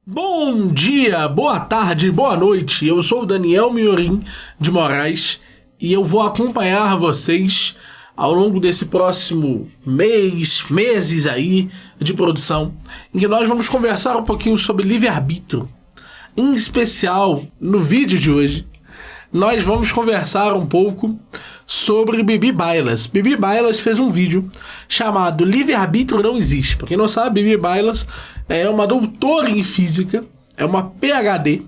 Bom dia, boa tarde, boa noite. Eu sou o Daniel Miorim de Moraes e eu vou acompanhar vocês ao longo desse próximo meses aí de produção, em que nós vamos conversar um pouquinho sobre livre-arbítrio. Em especial, no vídeo de hoje, nós vamos conversar um pouco sobre Bibi Bailas. Bibi Bailas fez um vídeo chamado Livre-arbítrio não existe. Pra quem não sabe, Bibi Bailas é uma doutora em física, é uma PhD,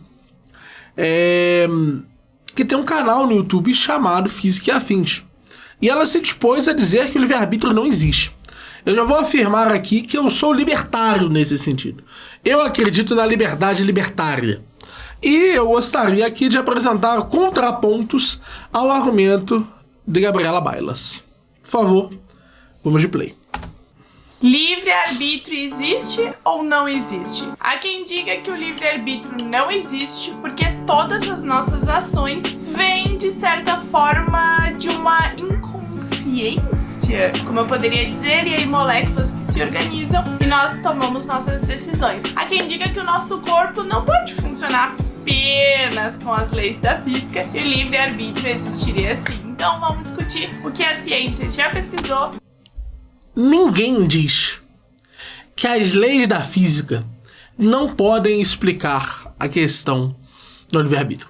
que tem um canal no YouTube chamado Física e Afins. E ela se dispôs a dizer que o livre-arbítrio não existe. Eu já vou afirmar aqui que eu sou libertário nesse sentido. Eu acredito na liberdade libertária. E eu gostaria aqui de apresentar contrapontos ao argumento de Gabriela Bailas. Por favor, vamos de play. Livre-arbítrio existe ou não existe? Há quem diga que o livre-arbítrio não existe porque todas as nossas ações vêm, de certa forma, de uma inconsciência, como eu poderia dizer, e aí moléculas que se organizam e nós tomamos nossas decisões. Há quem diga que o nosso corpo não pode funcionar apenas com as leis da física e o livre-arbítrio existiria assim. Então vamos discutir o que a ciência já pesquisou. Ninguém diz que as leis da física não podem explicar a questão do livre-arbítrio.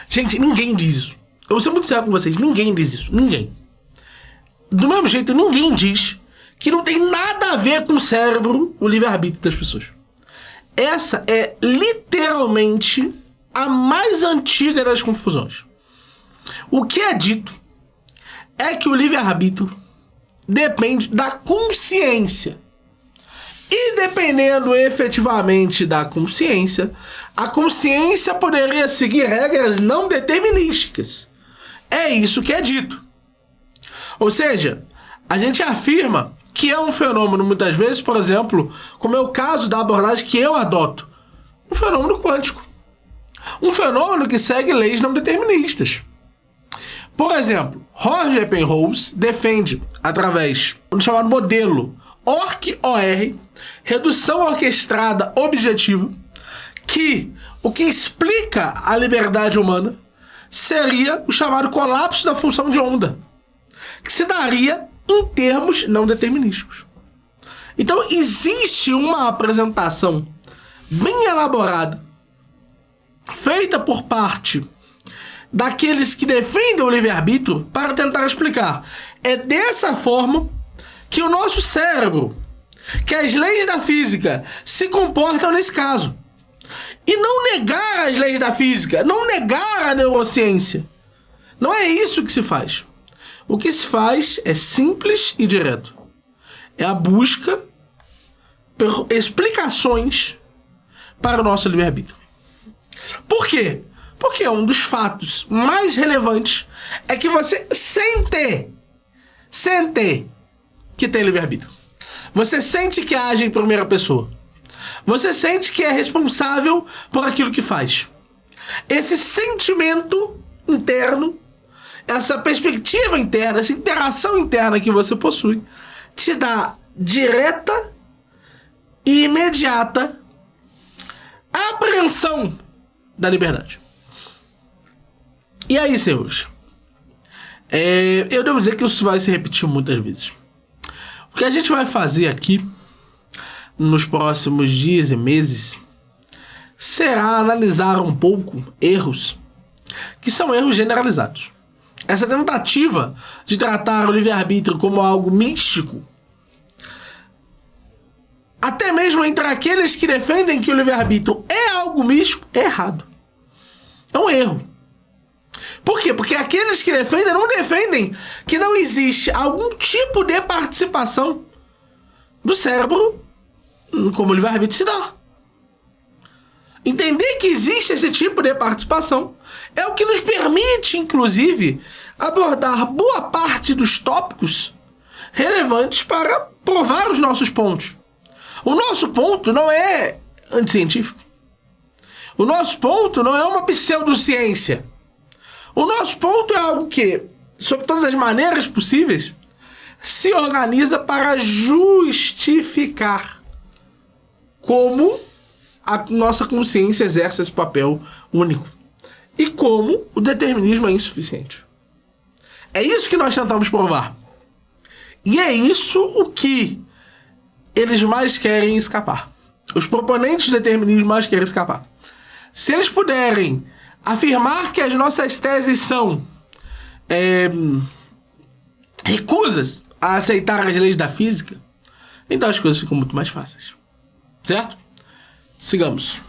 Gente, ninguém diz isso. Eu vou ser muito sério com vocês, ninguém diz isso, ninguém. Do mesmo jeito, ninguém diz que não tem nada a ver com o cérebro, o livre-arbítrio das pessoas. Essa é literalmente a mais antiga das confusões. O que é dito é que o livre-arbítrio depende da consciência. E dependendo efetivamente da consciência, a consciência poderia seguir regras não determinísticas. É isso que é dito. Ou seja, a gente afirma que é um fenômeno, muitas vezes, por exemplo, como é o caso da abordagem que eu adoto, um fenômeno quântico. Um fenômeno que segue leis não deterministas. Por exemplo, Roger Penrose defende, através do chamado modelo ORC-OR, redução orquestrada objetiva, que o que explica a liberdade humana seria o chamado colapso da função de onda, que se daria em termos não determinísticos. Então existe uma apresentação bem elaborada, feita por parte daqueles que defendem o livre-arbítrio para tentar explicar. É dessa forma que o nosso cérebro, que as leis da física se comportam nesse caso. E não negar as leis da física, não negar a neurociência. Não é isso que se faz. O que se faz é simples e direto. É a busca por explicações para o nosso livre-arbítrio. Por quê? Porque um dos fatos mais relevantes é que você sente que tem livre-arbítrio. Você sente que age em primeira pessoa. Você sente que é responsável por aquilo que faz. Esse sentimento interno, essa perspectiva interna, essa interação interna que você possui, te dá direta e imediata apreensão da liberdade. E aí, senhores, eu devo dizer que isso vai se repetir muitas vezes. O que a gente vai fazer aqui, nos próximos dias e meses, será analisar um pouco erros, que são erros generalizados. Essa tentativa de tratar o livre-arbítrio como algo místico, até mesmo entre aqueles que defendem que o livre-arbítrio é algo místico, é errado. É um erro. Por quê? Porque aqueles que defendem não defendem que não existe algum tipo de participação do cérebro como o livre-arbítrio se dá. Entender que existe esse tipo de participação é o que nos permite, inclusive, abordar boa parte dos tópicos relevantes para provar os nossos pontos. O nosso ponto não é anticientífico. O nosso ponto não é uma pseudociência. O nosso ponto é algo que, sob todas as maneiras possíveis, se organiza para justificar como a nossa consciência exerce esse papel único. E como o determinismo é insuficiente. É isso que nós tentamos provar. E é isso o que eles mais querem escapar. Os proponentes do determinismo mais querem escapar. Se eles puderem afirmar que as nossas teses são recusas a aceitar as leis da física, então as coisas ficam muito mais fáceis. Certo? Sigamos.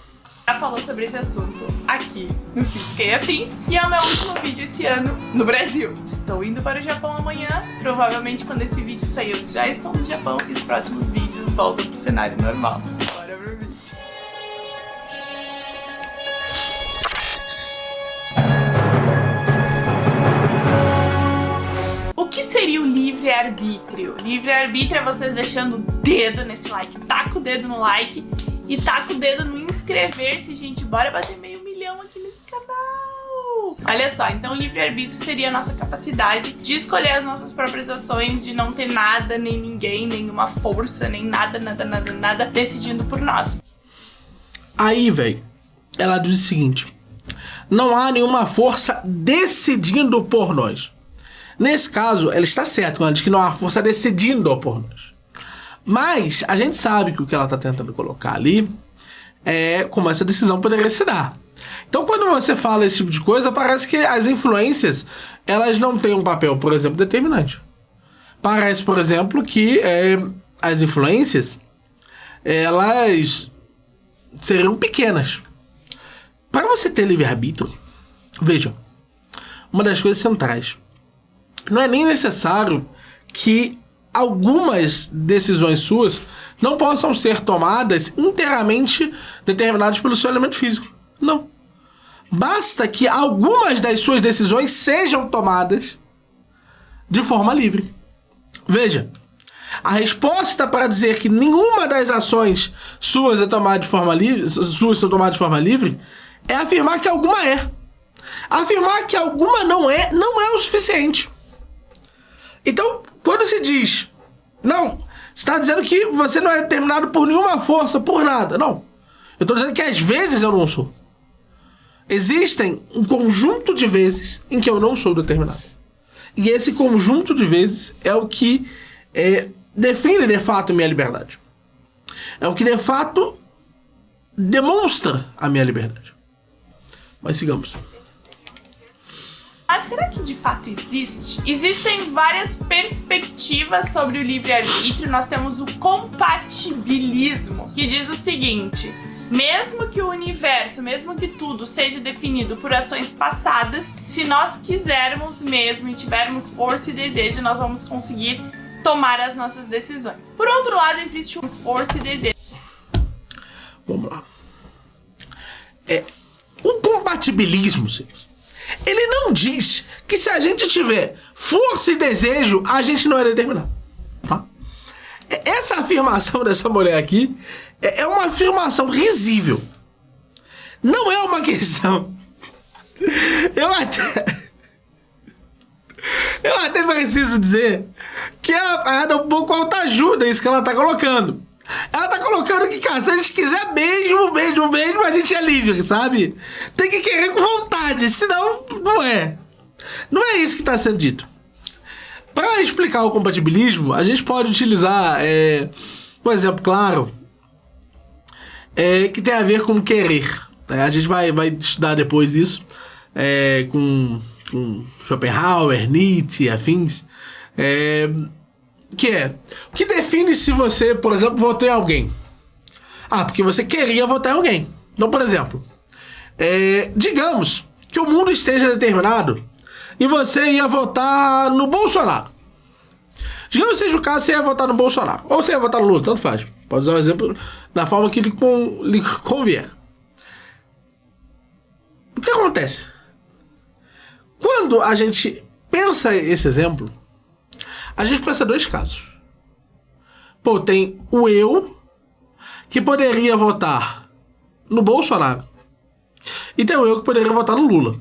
Já falou sobre esse assunto aqui no Física e Afins, e é o meu último vídeo esse ano no Brasil. Estou indo para o Japão amanhã, provavelmente quando esse vídeo sair eu já estou no Japão e os próximos vídeos voltam pro cenário normal. Bora pro vídeo. O que seria o livre-arbítrio? Livre-arbítrio é vocês deixando o dedo nesse like. Taca o dedo no like e taca o dedo no inscrever-se, gente. Bora bater 500 mil aqui nesse canal. Olha só, então livre-arbítrio seria a nossa capacidade de escolher as nossas próprias ações, de não ter nada, nem ninguém, nenhuma força, nem nada decidindo por nós. Aí, velho, ela diz o seguinte: não há nenhuma força decidindo por nós. Nesse caso, ela está certa quando ela diz que não há força decidindo por nós. Mas a gente sabe que o que ela está tentando colocar ali é como essa decisão poderia se dar. Então, quando você fala esse tipo de coisa, parece que as influências, elas não têm um papel, por exemplo, determinante. Parece, por exemplo, que as influências, elas seriam pequenas. Para você ter livre-arbítrio, veja, uma das coisas centrais, não é nem necessário que algumas decisões suas não possam ser tomadas inteiramente determinadas pelo seu elemento físico. Não. Basta que algumas das suas decisões sejam tomadas de forma livre. Veja, a resposta para dizer que nenhuma das ações suas é tomada de forma livre, suas são tomadas de forma livre, é afirmar que alguma é. Afirmar que alguma não é o suficiente. Então, quando se diz, não, você está dizendo que você não é determinado por nenhuma força, por nada. Não. Eu estou dizendo que às vezes eu não sou. Existem um conjunto de vezes em que eu não sou determinado. E esse conjunto de vezes é o que define de fato a minha liberdade. É o que de fato demonstra a minha liberdade. Mas sigamos. Mas será que de fato existe? Existem várias perspectivas sobre o livre-arbítrio. Nós temos o compatibilismo, que diz o seguinte: mesmo que o universo, mesmo que tudo seja definido por ações passadas, se nós quisermos mesmo e tivermos força e desejo, nós vamos conseguir tomar as nossas decisões. Por outro lado, existe um esforço e desejo. Vamos lá. O compatibilismo, ele não diz que se a gente tiver força e desejo, a gente não é determinado. Tá? Essa afirmação dessa mulher aqui é uma afirmação risível. Não é uma questão. Eu até preciso dizer que é um pouco autoajuda isso que ela tá colocando. Ela tá colocando que, cara, se a gente quiser mesmo, a gente é livre, sabe? Tem que querer com vontade, senão não é. Não é isso que tá sendo dito. Para explicar o compatibilismo, a gente pode utilizar um exemplo claro que tem a ver com querer. A gente vai estudar depois isso com Schopenhauer, Nietzsche e afins. O que define se você, por exemplo, votou em alguém? Porque você queria votar em alguém. Então, por exemplo, digamos que o mundo esteja determinado e você ia votar no Bolsonaro. Digamos que seja o caso, você ia votar no Bolsonaro. Ou você ia votar no Lula, tanto faz. Pode usar o exemplo da forma que lhe convier. O que acontece? Quando a gente pensa esse exemplo, a gente pensa dois casos. Pô, tem o eu, que poderia votar no Bolsonaro, e tem o eu que poderia votar no Lula.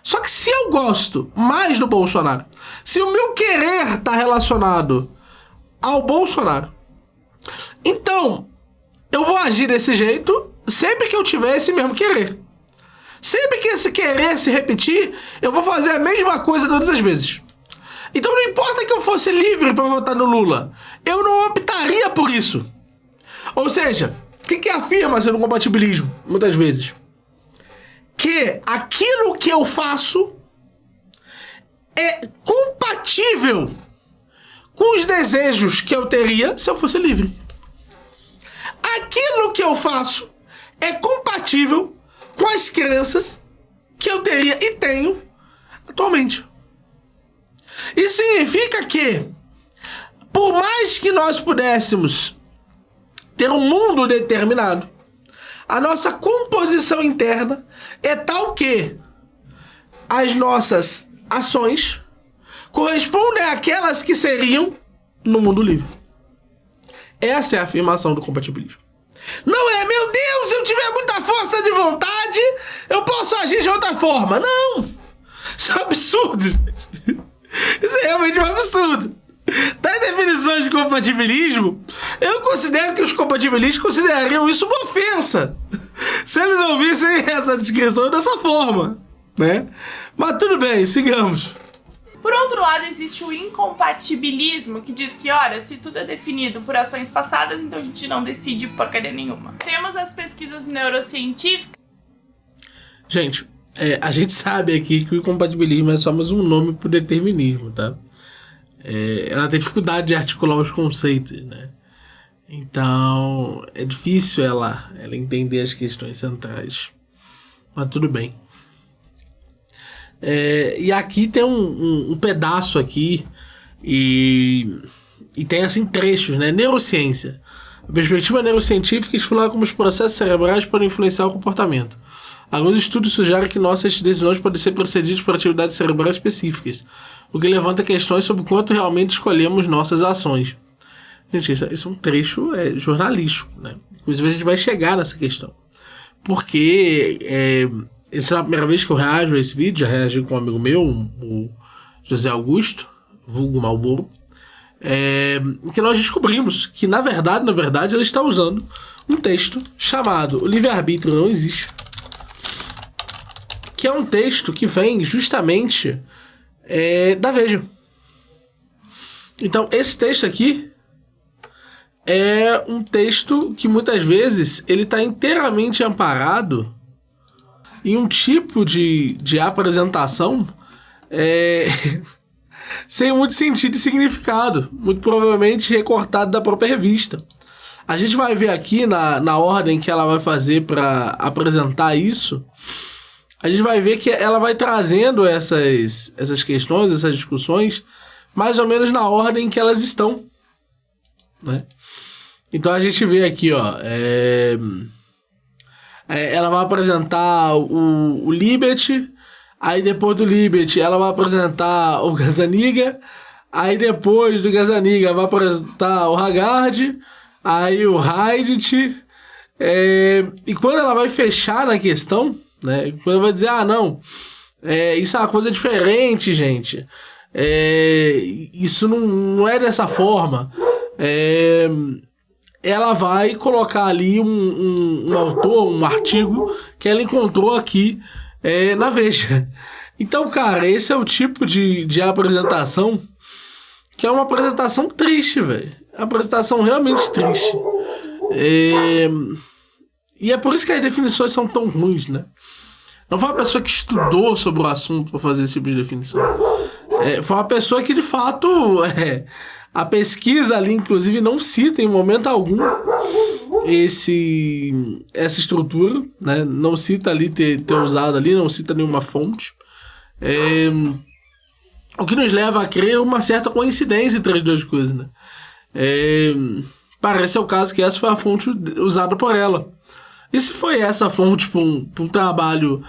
Só que se eu gosto mais do Bolsonaro, se o meu querer está relacionado ao Bolsonaro, então eu vou agir desse jeito sempre que eu tiver esse mesmo querer. Sempre que esse querer se repetir, eu vou fazer a mesma coisa todas as vezes. Então não importa que eu fosse livre para votar no Lula, eu não optaria por isso. Ou seja, o que afirma-se no compatibilismo, muitas vezes? Que aquilo que eu faço é compatível com os desejos que eu teria se eu fosse livre. Aquilo que eu faço é compatível com as crenças que eu teria e tenho atualmente. Isso significa que, por mais que nós pudéssemos ter um mundo determinado, a nossa composição interna é tal que as nossas ações correspondem àquelas que seriam no mundo livre. Essa é a afirmação do compatibilismo. Não é, meu Deus, se eu tiver muita força de vontade, eu posso agir de outra forma. Não! Isso é um absurdo. Isso é realmente um absurdo. Das definições de compatibilismo, eu considero que os compatibilistas considerariam isso uma ofensa se eles ouvissem essa descrição dessa forma, né? Mas tudo bem, sigamos. Por outro lado, existe o incompatibilismo, que diz que, ora, se tudo é definido por ações passadas, então a gente não decide porcaria nenhuma. Temos as pesquisas neurocientíficas. Gente, a gente sabe aqui que o incompatibilismo é só mais um nome pro determinismo, tá? Ela tem dificuldade de articular os conceitos, né? Então, é difícil ela entender as questões centrais. Mas tudo bem. E aqui tem um pedaço aqui e tem assim trechos, né? Neurociência. A perspectiva neurocientífica explora como os processos cerebrais podem influenciar o comportamento. Alguns estudos sugerem que nossas decisões podem ser precedidas por atividades cerebrais específicas, o que levanta questões sobre quanto realmente escolhemos nossas ações. Gente, isso é um trecho jornalístico, né? Inclusive a gente vai chegar nessa questão. Porque essa é a primeira vez que eu reajo a esse vídeo, já reagi com um amigo meu, o José Augusto, vulgo Malboro, que nós descobrimos que, na verdade, ele está usando um texto chamado O Livre-Arbítrio Não Existe, que é um texto que vem justamente da Veja. Então, esse texto aqui é um texto que, muitas vezes, ele está inteiramente amparado em um tipo de apresentação sem muito sentido e significado, muito provavelmente recortado da própria revista. A gente vai ver aqui na ordem que ela vai fazer para apresentar isso, a gente vai ver que ela vai trazendo essas questões, essas discussões, mais ou menos na ordem que elas estão, né? Então a gente vê aqui, ó, ela vai apresentar o Libet, aí depois do Libet ela vai apresentar o Gazzaniga, aí depois do Gazzaniga vai apresentar o Haggard, aí o Heidegger, e quando ela vai fechar na questão, né, quando ela vai dizer, não, isso é uma coisa diferente, gente, isso não é dessa forma, ela vai colocar ali um autor, um artigo que ela encontrou aqui na Veja. Então, cara, esse é o tipo de apresentação que é uma apresentação triste, velho. É uma apresentação realmente triste. E é por isso que as definições são tão ruins, né? Não foi uma pessoa que estudou sobre o assunto para fazer esse tipo de definição. Foi uma pessoa que, de fato, a pesquisa ali, inclusive, não cita em momento algum essa estrutura, né? Não cita ali ter usado ali, não cita nenhuma fonte. O que nos leva a crer uma certa coincidência entre as duas coisas, né? Parece ser o caso que essa foi a fonte usada por ela. E se foi essa fonte para um trabalho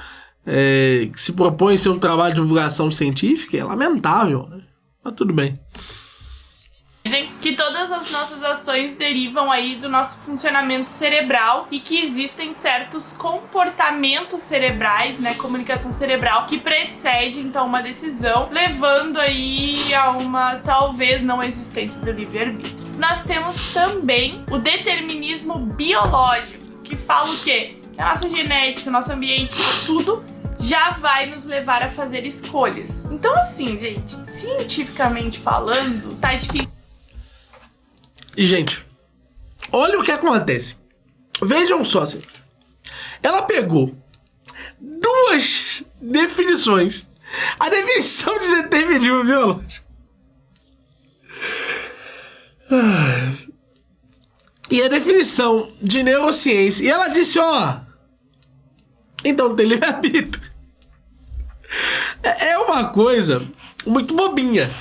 que se propõe ser um trabalho de divulgação científica, é lamentável, né? Mas tudo bem. Dizem que todas as nossas ações derivam aí do nosso funcionamento cerebral e que existem certos comportamentos cerebrais, né, comunicação cerebral, que precede então uma decisão, levando aí a uma talvez não existência do livre-arbítrio. Nós temos também o determinismo biológico, que que fala o quê? Que a nossa genética, o nosso ambiente, tudo já vai nos levar a fazer escolhas. Então, assim, gente, cientificamente falando, tá difícil. E, gente, olha o que acontece. Vejam só, assim. Ela pegou duas definições. A definição de determinismo biológico e a definição de neurociência. E ela disse, ó, então tem livre-arbítrio. É uma coisa muito bobinha,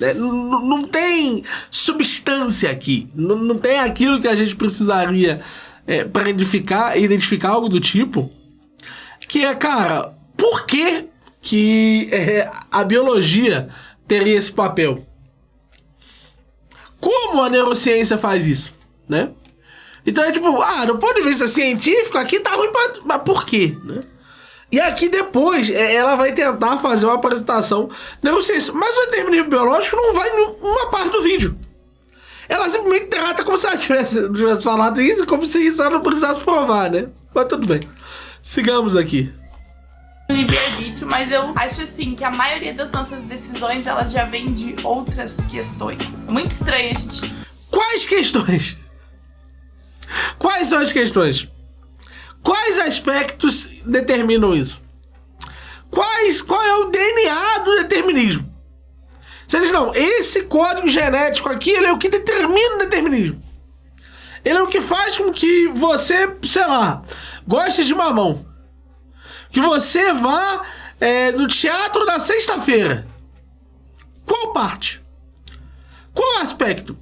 né? Não tem substância aqui. Não tem aquilo que a gente precisaria para identificar algo do tipo. Que é, cara, por que a biologia teria esse papel? Como a neurociência faz isso, né? Então é tipo, do ponto de vista científico, aqui tá ruim mas por quê, né? E aqui depois, ela vai tentar fazer uma apresentação neurociência. Mas o determinismo biológico não vai em uma parte do vídeo. Ela simplesmente trata como se ela tivesse falado isso, como se isso ela não precisasse provar, né? Mas tudo bem. Sigamos aqui. Livre-arbítrio, mas eu acho assim que a maioria das nossas decisões elas já vêm de outras questões. É muito estranho a gente. Quais questões? Quais são as questões? Quais aspectos determinam isso? Qual é o DNA do determinismo? Se eles não, esse código genético aqui, ele é o que determina o determinismo. Ele é o que faz com que você, sei lá, goste de mamão. Que você vá no teatro na sexta-feira. Qual parte? Qual aspecto?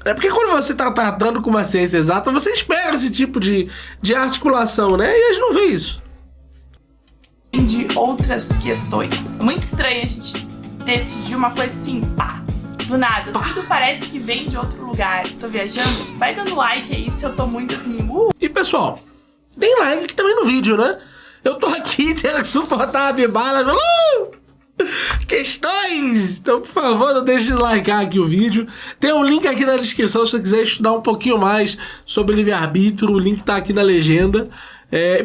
É porque quando você está tratando com uma ciência exata, você espera esse tipo de articulação, né? E eles não veem isso. De outras questões. É muito estranho a gente decidir uma coisa assim, pá, do nada. Pá. Tudo parece que vem de outro lugar. Tô viajando? Vai dando like aí se eu tô muito assim, E pessoal, tem like aqui também no vídeo, né? Eu tô aqui tendo que suportar a bibala. Questões! Então, por favor, não deixe de licar aqui o vídeo. Tem um link aqui na descrição se você quiser estudar um pouquinho mais sobre livre-arbítrio. O link tá aqui na legenda.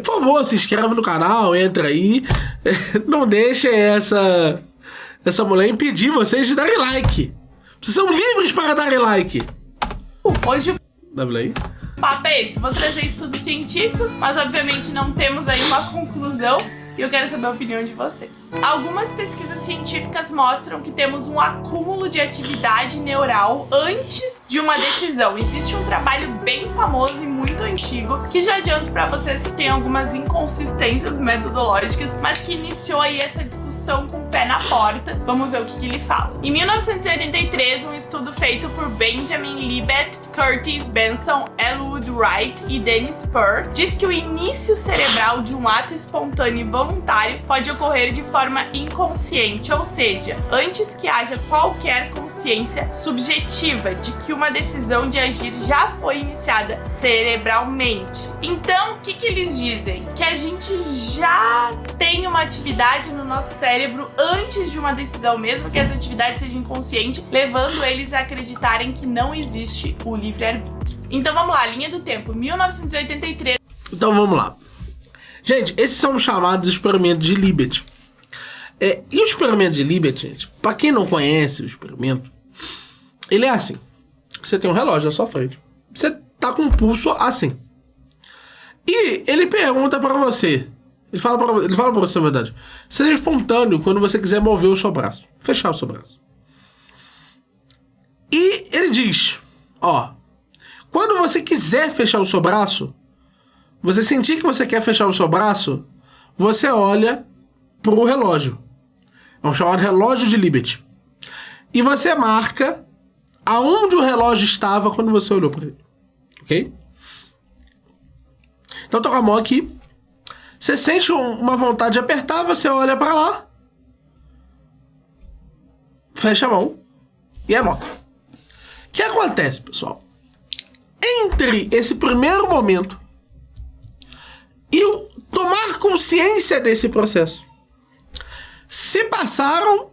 Por favor, se inscreve no canal, entra aí. Não deixe essa mulher impedir vocês de darem like. Vocês são livres para darem like. Hoje WI. Papo é esse, vou trazer estudos científicos, mas obviamente não temos aí uma conclusão e eu quero saber a opinião de vocês. Algumas pesquisas científicas mostram que temos um acúmulo de atividade neural antes de uma decisão. Existe um trabalho bem famoso e muito antigo, que já adianto para vocês que tem algumas inconsistências metodológicas, mas que iniciou aí essa discussão com o pé na porta. Vamos ver o que ele fala. Em 1983, um estudo feito por Benjamin Libet, Curtis Benson, Elwood Wright e Dennis Purr diz que o início cerebral de um ato espontâneo e voluntário pode ocorrer de forma inconsciente, ou seja, antes que haja qualquer consciência subjetiva de que uma decisão de agir já foi iniciada cerebralmente. Então, o que eles dizem? Que a gente já tem uma atividade no nosso cérebro antes de uma decisão, mesmo que essa atividade seja inconsciente, levando eles a acreditarem que não existe o livre-arbítrio. Então vamos lá, linha do tempo, 1983. Então vamos lá. Gente, esses são os chamados experimentos de Libet. E o experimento de Libet, gente, pra quem não conhece o experimento, ele é assim. Você tem um relógio na sua frente. Você tá com um pulso assim. E ele pergunta pra você. Ele fala pra você, na verdade. Seja espontâneo quando você quiser mover o seu braço. Fechar o seu braço. E ele diz, ó, quando você quiser fechar o seu braço, você sentir que você quer fechar o seu braço, você olha pro relógio. É um chamado relógio de Libet. E você marca aonde o relógio estava quando você olhou para ele. Ok? Então tá com a mão aqui. Você sente uma vontade de apertar, você olha para lá. Fecha a mão e anota. O que acontece, pessoal? Entre esse primeiro momento e o tomar consciência desse processo, se passaram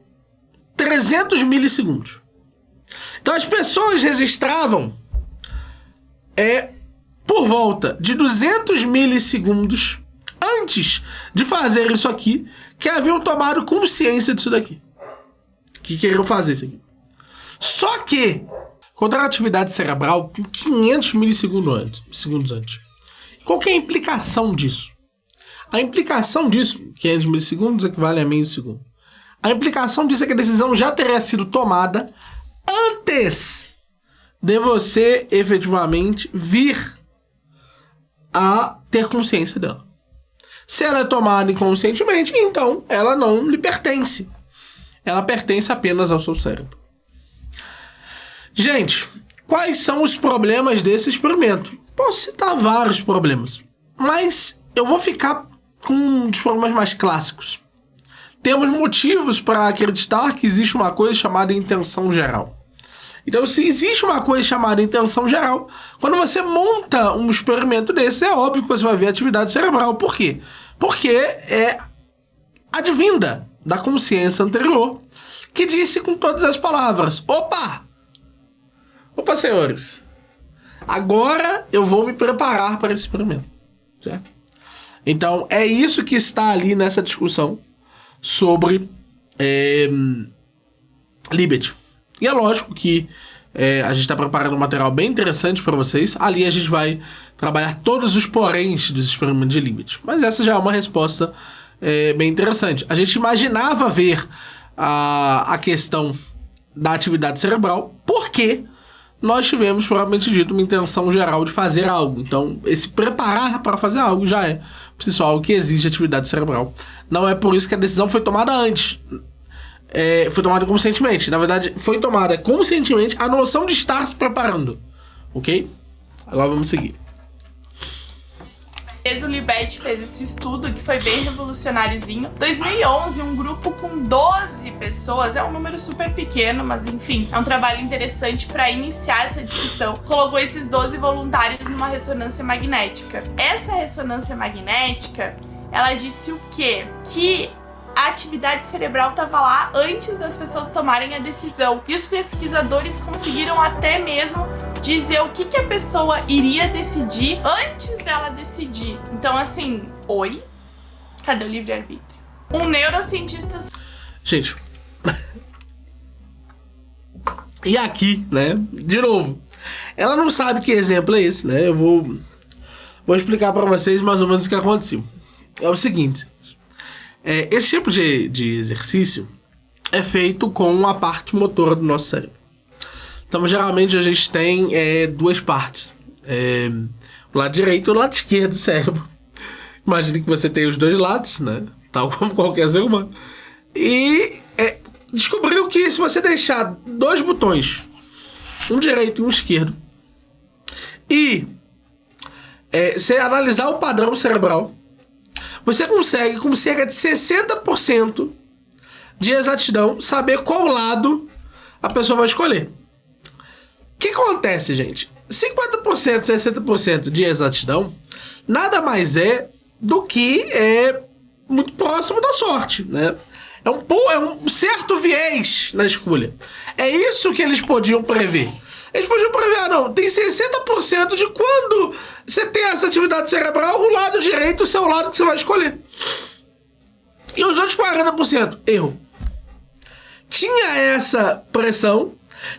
300 milissegundos. Então as pessoas registravam por por volta de 200 milissegundos antes de fazer isso aqui, que haviam tomado consciência disso daqui. Que queriam fazer isso aqui. Só que, contra a atividade cerebral, 500 milissegundos antes. Qual que é a implicação disso? A implicação disso, 500 milissegundos equivale a meio segundo. A implicação disso é que a decisão já teria sido tomada antes de você efetivamente vir a ter consciência dela. Se ela é tomada inconscientemente, então ela não lhe pertence. Ela pertence apenas ao seu cérebro. Gente, quais são os problemas desse experimento? Posso citar vários problemas, mas eu vou ficar com um dos problemas mais clássicos. Temos motivos para acreditar que existe uma coisa chamada intenção geral. Então, se existe uma coisa chamada intenção geral, quando você monta um experimento desse, é óbvio que você vai ver atividade cerebral. Por quê? Porque é advinda da consciência anterior, que disse com todas as palavras: Opa, senhores, agora eu vou me preparar para esse experimento. Certo? Então, é isso que está ali nessa discussão sobre Libet. E é lógico que a gente está preparando um material bem interessante para vocês. Ali a gente vai trabalhar todos os poréns dos experimentos de Libet. Mas essa já é uma resposta bem interessante. A gente imaginava ver a questão da atividade cerebral porque nós tivemos, provavelmente dito, uma intenção geral de fazer algo. Então, esse preparar para fazer algo já é, pessoal, que exige atividade cerebral. Não é por isso que a decisão foi tomada antes. Foi tomada conscientemente. Na verdade, foi tomada conscientemente a noção de estar se preparando. Ok? Agora vamos seguir. O Libet fez esse estudo que foi bem revolucionáriozinho. 2011, um grupo com 12 pessoas, é um número super pequeno, mas enfim, é um trabalho interessante para iniciar essa discussão. Colocou esses 12 voluntários numa ressonância magnética. Essa ressonância magnética, ela disse o quê? Que a atividade cerebral estava lá antes das pessoas tomarem a decisão. E os pesquisadores conseguiram até mesmo dizer o que a pessoa iria decidir antes dela decidir. Então, assim, oi? Cadê o livre-arbítrio? Um neurocientista... Gente... E aqui, né? De novo, ela não sabe que exemplo é esse, né? Eu vou explicar para vocês mais ou menos o que aconteceu. É o seguinte... esse tipo de exercício é feito com a parte motora do nosso cérebro. Então, geralmente, a gente tem duas partes. O lado direito e o lado esquerdo do cérebro. Imagine que você tem os dois lados, né? Tal como qualquer ser humano. E descobriu que se você deixar dois botões, um direito e um esquerdo, e você analisar o padrão cerebral, você consegue, com cerca de 60% de exatidão, saber qual lado a pessoa vai escolher. O que acontece, gente? 50%, 60% de exatidão nada mais é do que muito próximo da sorte, né? É um certo viés na escolha. É isso que eles podiam prever. Eles podiam prever, tem 60% de quando você tem essa atividade cerebral, o lado direito é o lado que você vai escolher. E os outros 40%, erro. Tinha essa pressão,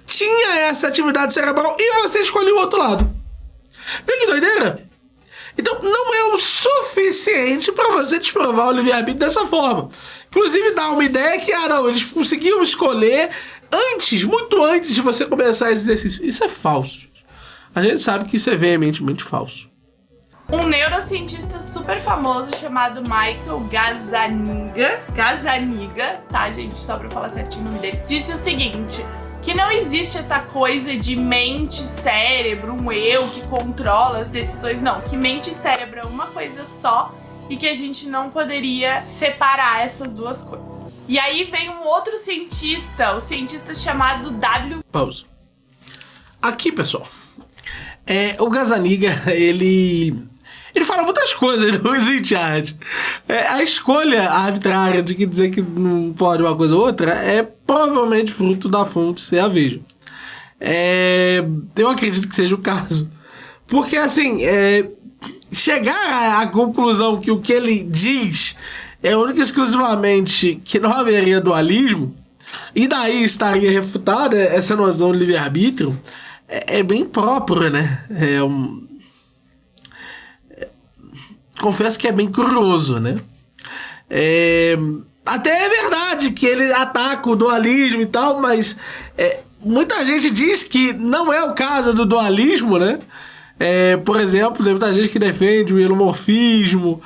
tinha essa atividade cerebral e você escolheu o outro lado. Vê que doideira? Então não é o suficiente para você desprovar o livre-arbítrio dessa forma. Inclusive dá uma ideia que, eles conseguiam escolher antes, muito antes de você começar esse exercício. Isso é falso. A gente sabe que isso é veementemente falso. Um neurocientista super famoso chamado Michael Gazzaniga, tá, gente? Só pra falar certinho o nome dele. Disse o seguinte, que não existe essa coisa de mente, cérebro, um eu que controla as decisões. Não, que mente e cérebro é uma coisa só e que a gente não poderia separar essas duas coisas. E aí vem um outro cientista, o cientista chamado Pausa. Aqui, pessoal, o Gazzaniga, ele fala muitas coisas no Wizard. A escolha arbitrária de que dizer que não pode uma coisa ou outra é provavelmente fruto da fonte ser a Veja. Eu acredito que seja o caso. Porque, assim, chegar à conclusão que o que ele diz é único e exclusivamente que não haveria dualismo, e daí estaria refutada essa noção de livre-arbítrio, é bem próprio, né? Confesso que é bem curioso, né? Até é verdade que ele ataca o dualismo e tal, mas muita gente diz que não é o caso do dualismo, né? Por exemplo, tem muita gente que defende o helomorfismo,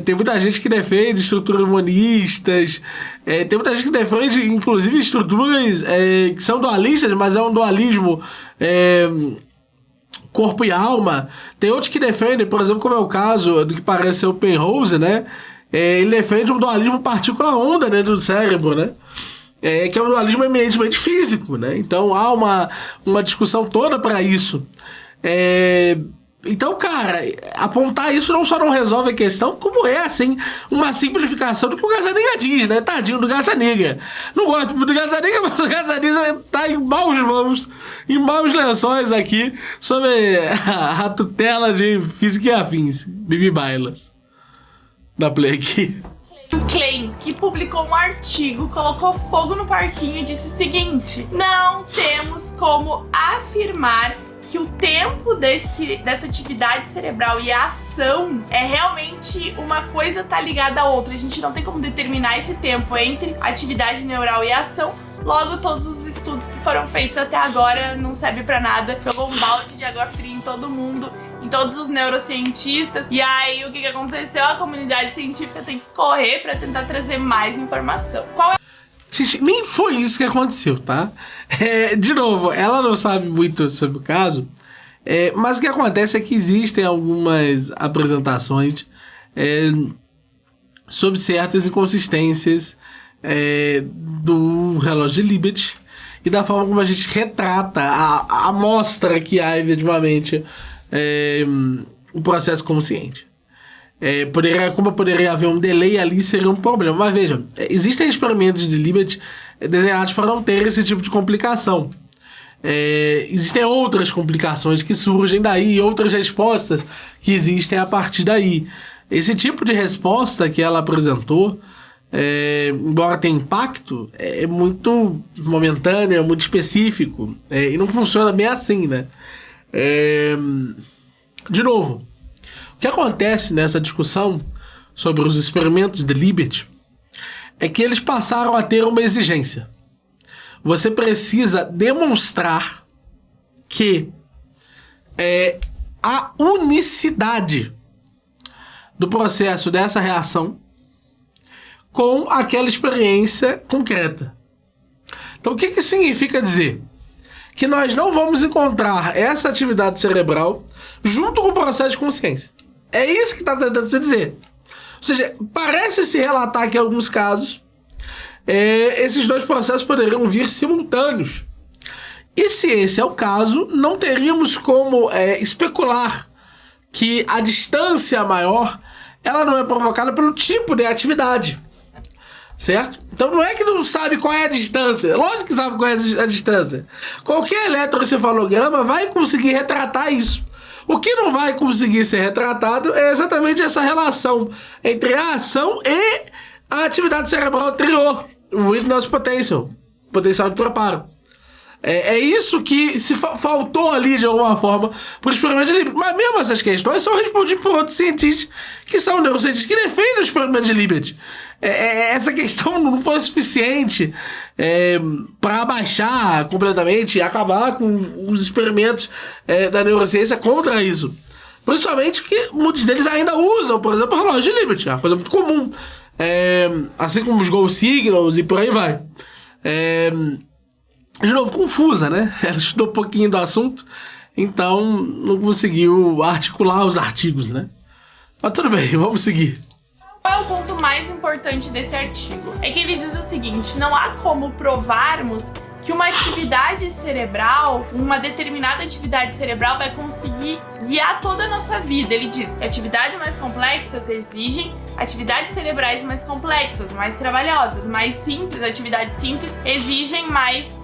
tem muita gente que defende estruturas monistas, tem muita gente que defende, inclusive, estruturas que são dualistas, mas é um dualismo corpo e alma. Tem outros que defendem, por exemplo, como é o caso do que parece ser o Penrose, né? Ele defende um dualismo partícula-onda dentro do cérebro, né? Que é um dualismo eminentemente físico, né? Então há uma discussão toda para isso. Então, cara, apontar isso não só não resolve a questão, como assim, uma simplificação do que o Gazzaniga diz, né? Tadinho do Gazzaniga. Não gosto do Gazzaniga, mas o Gazzaniga tá em maus mãos, em maus lençóis aqui, sob a tutela de Física e Afins, Bibi Bailas. Da Play aqui. Klein, que publicou um artigo, colocou fogo no parquinho e disse o seguinte: não temos como afirmar que o tempo dessa atividade cerebral e a ação é realmente uma coisa tá ligada à outra. A gente não tem como determinar esse tempo entre atividade neural e ação. Logo, todos os estudos que foram feitos até agora não servem pra nada. Jogou um balde de água fria em todo mundo, em todos os neurocientistas. E aí, o que aconteceu? A comunidade científica tem que correr pra tentar trazer mais informação. Gente, nem foi isso que aconteceu, tá? De novo, ela não sabe muito sobre o caso, mas o que acontece é que existem algumas apresentações sobre certas inconsistências do relógio de Libet e da forma como a gente retrata a amostra que há efetivamente o processo consciente. Como poderia haver um delay ali, seria um problema. Mas veja, existem experimentos de Libet desenhados para não ter esse tipo de complicação. Existem outras complicações que surgem daí, outras respostas que existem a partir daí. Esse tipo de resposta que ela apresentou, embora tenha impacto, é muito momentâneo, é muito específico, e não funciona bem assim, né? De novo, o que acontece nessa discussão sobre os experimentos de Libet é que eles passaram a ter uma exigência. Você precisa demonstrar que a unicidade do processo dessa reação com aquela experiência concreta. Então, o que significa dizer? Que nós não vamos encontrar essa atividade cerebral junto com o processo de consciência. É isso que está tentando se dizer. Ou seja, parece se relatar que em alguns casos esses dois processos poderiam vir simultâneos. E se esse é o caso, não teríamos como especular que a distância maior ela não é provocada pelo tipo de atividade. Certo? Então não é que não sabe qual é a distância. Lógico que sabe qual é a distância. Qualquer eletroencefalograma vai conseguir retratar isso. O que não vai conseguir ser retratado é exatamente essa relação entre a ação e a atividade cerebral anterior, o witness potential, potencial de preparo. É isso que se faltou ali de alguma forma para o experimento de Libet. Mas mesmo essas questões são respondidas por outros cientistas que são neurocientistas que defendem o experimento de Libet. Essa questão não foi suficiente para abaixar completamente e acabar com os experimentos da neurociência contra isso. Principalmente porque muitos deles ainda usam, por exemplo, o relógio de Libet, é uma coisa muito comum. Assim como os Gold Signals e por aí vai. De novo, confusa, né? Ela estudou um pouquinho do assunto, então não conseguiu articular os artigos, né? Mas tudo bem, vamos seguir. Qual é o ponto mais importante desse artigo? É que ele diz o seguinte: não há como provarmos que uma atividade cerebral, uma determinada atividade cerebral vai conseguir guiar toda a nossa vida. Ele diz que atividades mais complexas exigem atividades cerebrais mais complexas, mais trabalhosas, mais simples, atividades simples exigem mais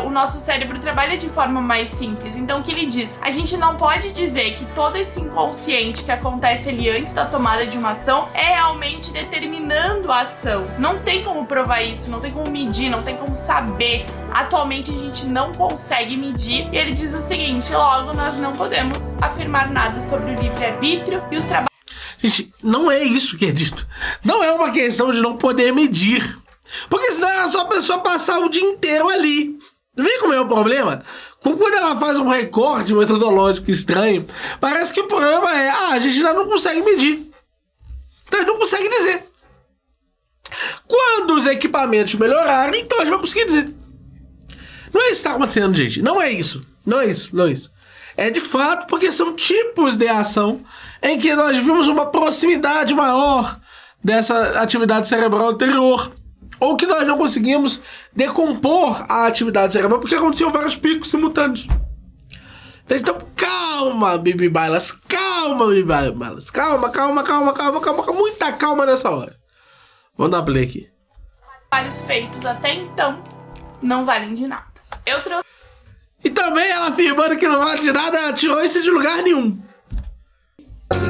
o nosso cérebro trabalha de forma mais simples. Então o que ele diz? A gente não pode dizer que todo esse inconsciente que acontece ali antes da tomada de uma ação é realmente determinando a ação. Não tem como provar isso, não tem como medir, não tem como saber. Atualmente a gente não consegue medir. E ele diz o seguinte: logo nós não podemos afirmar nada sobre o livre-arbítrio e os trabalhos. Gente, não é isso que é dito. Não é uma questão de não poder medir. Porque senão é só a pessoa passar o dia inteiro ali. Vê como é o problema? Quando ela faz um recorte metodológico estranho, parece que o problema é: a gente ainda não consegue medir. Então a gente não consegue dizer. Quando os equipamentos melhorarem, então a gente vai conseguir dizer. Não é isso que está acontecendo, gente. Não é isso. Não é isso. Não é isso. É de fato porque são tipos de ação em que nós vimos uma proximidade maior dessa atividade cerebral anterior. Ou que nós não conseguimos decompor a atividade cerebral porque aconteciam vários picos simultâneos. Então, calma, Bibi Bailas. Calma, Bibi Bailas. Calma. Muita calma nessa hora. Vamos dar play aqui. Trabalhos feitos até então não valem de nada. Eu trouxe. E também ela afirmando que não vale de nada, ela tirou isso de lugar nenhum.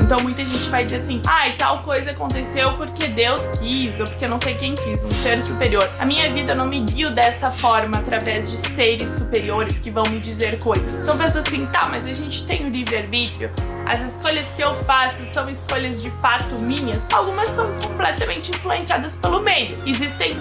Então muita gente vai dizer assim: ai, tal coisa aconteceu porque Deus quis, ou porque não sei quem quis, um ser superior. A minha vida eu não me guio dessa forma através de seres superiores que vão me dizer coisas. Então eu penso assim: tá, mas a gente tem o livre-arbítrio. As escolhas que eu faço são escolhas de fato minhas. Algumas são completamente influenciadas pelo meio. Existem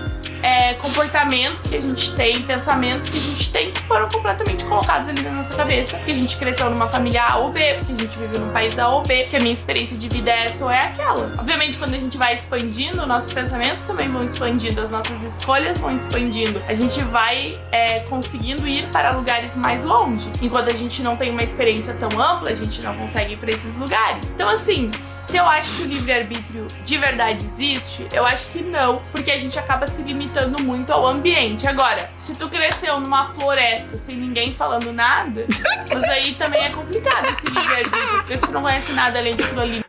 comportamentos que a gente tem, pensamentos que a gente tem que foram completamente colocados ali na nossa cabeça. Porque a gente cresceu numa família A ou B, porque a gente vive num país A ou B, porque a minha experiência de vida é essa ou é aquela. Obviamente, quando a gente vai expandindo, nossos pensamentos também vão expandindo, as nossas escolhas vão expandindo. A gente vai conseguindo ir para lugares mais longe. Enquanto a gente não tem uma experiência tão ampla, a gente não consegue ir para esses lugares. Então, assim, se eu acho que o livre-arbítrio de verdade existe, eu acho que não, porque a gente acaba se limitando muito ao ambiente. Agora, se tu cresceu numa floresta sem ninguém falando nada, mas aí também é complicado esse livre-arbítrio, porque se tu não conhece nada além daquilo ali.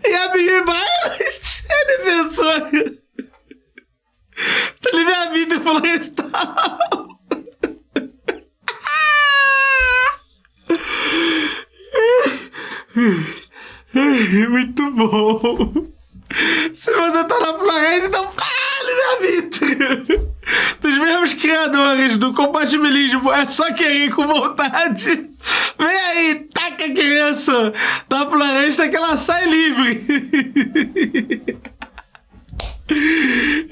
E a Bibi Bailas é defensora do livre-arbítrio florestal. Muito bom. Se você tá na floresta, então livre-arbítrio. Dos mesmos criadores do compatibilismo, é só querer ir com vontade. Vem aí, taca a criança na floresta que ela sai livre.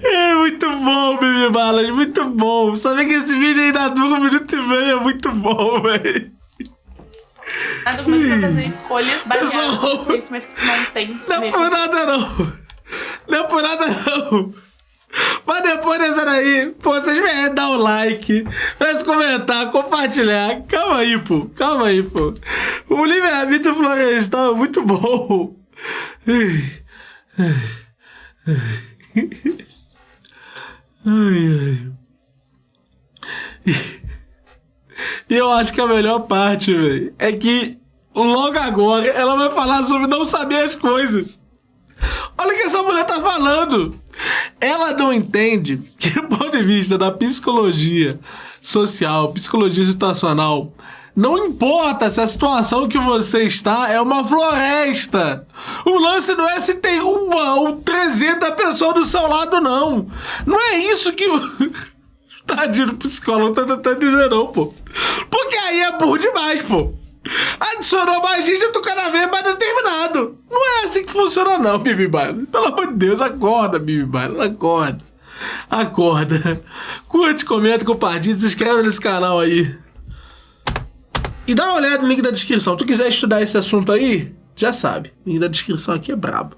É muito bom, Bibi Bailas, muito bom. Saber que esse vídeo ainda dura 1 minuto e meio é muito bom, velho. Nada como é que vai fazer escolhas baseadas no conhecimento que tu não tem. Não é por nada, não. Não é por nada, não. Mas depois dessa daí, pô, vocês merecem dar um like, comentar, compartilhar. Calma aí, pô. O livre-arbítrio florestal é muito bom. Ai. E eu acho que a melhor parte, velho, é que logo agora ela vai falar sobre não saber as coisas. Olha o que essa mulher tá falando. Ela não entende que, do ponto de vista da psicologia social, psicologia situacional, não importa se a situação que você está é uma floresta. O lance não é se tem uma ou 300 pessoas do seu lado, não. Não é isso que... Tadinho do psicólogo, tá tentando dizer não, pô. Porque aí é burro demais, pô. Adicionou mais gente, eu tô cada vez mais determinado. Não é assim que funciona não, Bibi Bailas. Pelo amor de Deus, acorda, Bibi Bailas, acorda. Curte, comenta, compartilha, se inscreve nesse canal aí. E dá uma olhada no link da descrição. Tu quiser estudar esse assunto aí, já sabe. O link da descrição aqui é brabo.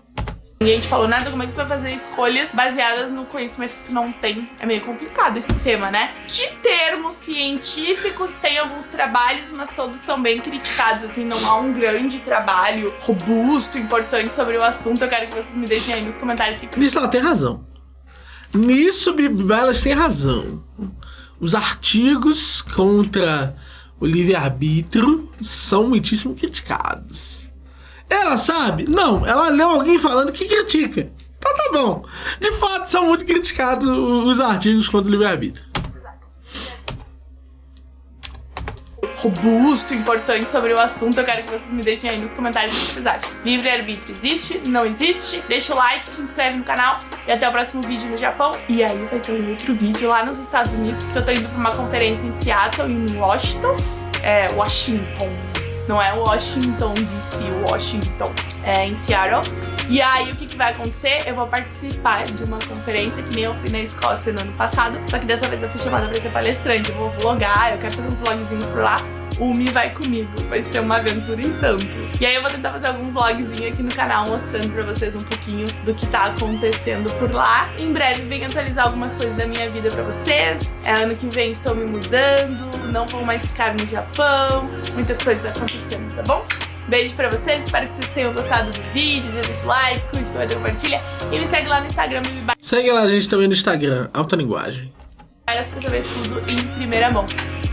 Ninguém te falou nada, como é que tu vai fazer escolhas baseadas no conhecimento que tu não tem? É meio complicado esse tema, né? De termos científicos, tem alguns trabalhos, mas todos são bem criticados, assim, não há um grande trabalho robusto, importante sobre o assunto. Eu quero que vocês me deixem aí nos comentários o que Nisso ela tem razão. Nisso, Bibi Bailas tem razão. Os artigos contra o livre-arbítrio são muitíssimo criticados. Ela sabe? Não, ela leu alguém falando que critica. Tá Mas tá bom. De fato, são muito criticados os artigos contra o livre-arbítrio. Robusto, importante sobre o assunto. Eu quero que vocês me deixem aí nos comentários o que vocês acham. Livre-arbítrio existe? Não existe? Deixa o like, te inscreve no canal e até o próximo vídeo no Japão. E aí vai ter um outro vídeo lá nos Estados Unidos, que eu tô indo pra uma conferência em Seattle, em Washington. Washington. Não é Washington DC, Washington. É em Seattle. E aí, o que vai acontecer? Eu vou participar de uma conferência que nem eu fui na Escócia no ano passado. Só que dessa vez eu fui chamada pra ser palestrante. Eu vou vloggar, eu quero fazer uns vlogzinhos por lá. O Mi vai comigo, vai ser uma aventura em tanto. E aí eu vou tentar fazer algum vlogzinho aqui no canal mostrando pra vocês um pouquinho do que tá acontecendo por lá. Em breve venho atualizar algumas coisas da minha vida pra vocês. Ano que vem estou me mudando, não vou mais ficar no Japão. Muitas coisas acontecendo, tá bom? Beijo pra vocês, espero que vocês tenham gostado do vídeo. Já deixa o like, curte, compartilha. E me segue lá no Instagram. Segue lá a gente também no Instagram, Alta Linguagem. Pra saber tudo em primeira mão.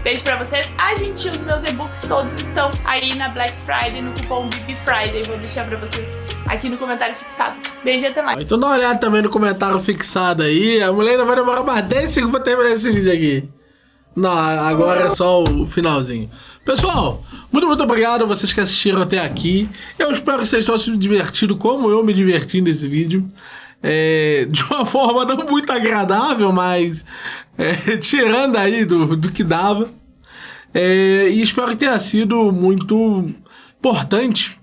Beijo pra vocês. Gente, os meus e-books todos estão aí na Black Friday, no cupom BB Friday. Vou deixar pra vocês aqui no comentário fixado. Beijo e até mais. Então dá uma olhada também no comentário fixado aí. A mulher ainda vai demorar mais 10 segundos pra terminar esse vídeo aqui. Não, agora é só o finalzinho. Pessoal, muito obrigado a vocês que assistiram até aqui. Eu espero que vocês tenham se divertido como eu me diverti nesse vídeo. De uma forma não muito agradável, mas tirando aí do que dava. E espero que tenha sido muito importante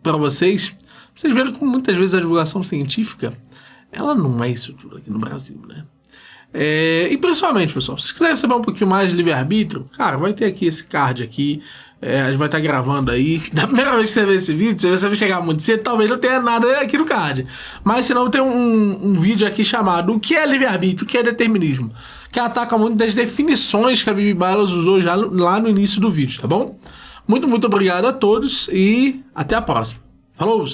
para vocês. Vocês viram que muitas vezes a divulgação científica, ela não é isso tudo aqui no Brasil, né? E principalmente, pessoal, se vocês quiserem saber um pouquinho mais de livre-arbítrio, cara, vai ter aqui esse card aqui. A gente vai estar gravando aí. Da primeira vez que você vê esse vídeo, você vai chegar muito cedo, talvez não tenha nada aqui no card. Mas senão tem um vídeo aqui chamado O que é livre-arbítrio, o que é determinismo, que ataca muito das definições que a Bibi Balas usou já lá no início do vídeo, tá bom? Muito obrigado a todos e até a próxima. Falou!